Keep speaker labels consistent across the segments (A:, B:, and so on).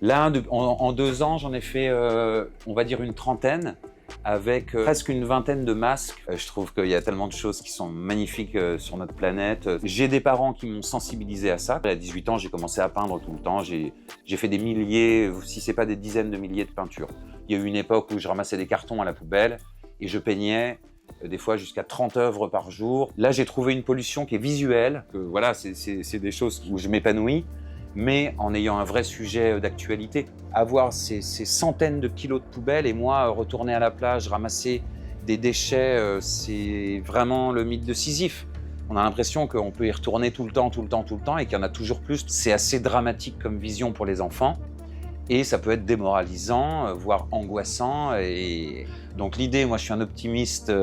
A: Là, en 2 ans, j'en ai fait, on va dire une trentaine, avec presque une vingtaine de masques. Je trouve qu'il y a tellement de choses qui sont magnifiques sur notre planète. J'ai des parents qui m'ont sensibilisé à ça. À 18 ans, j'ai commencé à peindre tout le temps. J'ai fait des milliers, si c'est pas des dizaines de milliers de peintures. Il y a eu une époque où je ramassais des cartons à la poubelle et je peignais des fois jusqu'à 30 œuvres par jour. Là, j'ai trouvé une pollution qui est visuelle. Voilà, c'est des choses où je m'épanouis, mais en ayant un vrai sujet d'actualité. Avoir ces centaines de kilos de poubelles et moi retourner à la plage, ramasser des déchets, c'est vraiment le mythe de Sisyphe. On a l'impression qu'on peut y retourner tout le temps et qu'il y en a toujours plus. C'est assez dramatique comme vision pour les enfants et ça peut être démoralisant, voire angoissant. Et donc l'idée, moi je suis un optimiste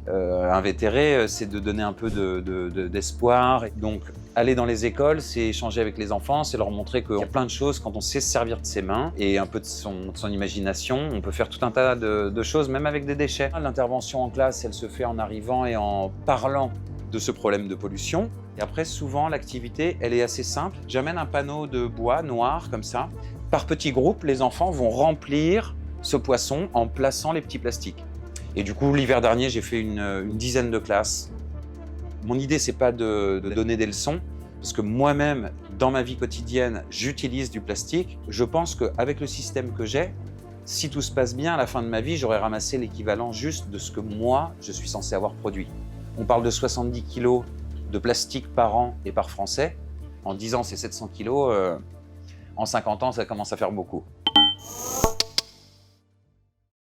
A: invétéré, c'est de donner un peu d'espoir. Donc aller dans les écoles, c'est échanger avec les enfants, c'est leur montrer qu'il y a plein de choses quand on sait se servir de ses mains et un peu de son imagination. On peut faire tout un tas de choses, même avec des déchets. L'intervention en classe, elle se fait en arrivant et en parlant de ce problème de pollution. Et après, souvent, l'activité, elle est assez simple. J'amène un panneau de bois noir, comme ça. Par petits groupes, les enfants vont remplir ce poisson en plaçant les petits plastiques. Et du coup, l'hiver dernier, j'ai fait une dizaine de classes. Mon idée, c'est pas de donner des leçons, parce que moi-même, dans ma vie quotidienne, j'utilise du plastique. Je pense qu'avec le système que j'ai, si tout se passe bien, à la fin de ma vie, j'aurai ramassé l'équivalent juste de ce que moi, je suis censé avoir produit. On parle de 70 kilos de plastique par an et par Français. En 10 ans, c'est 700 kilos. En 50 ans, ça commence à faire beaucoup.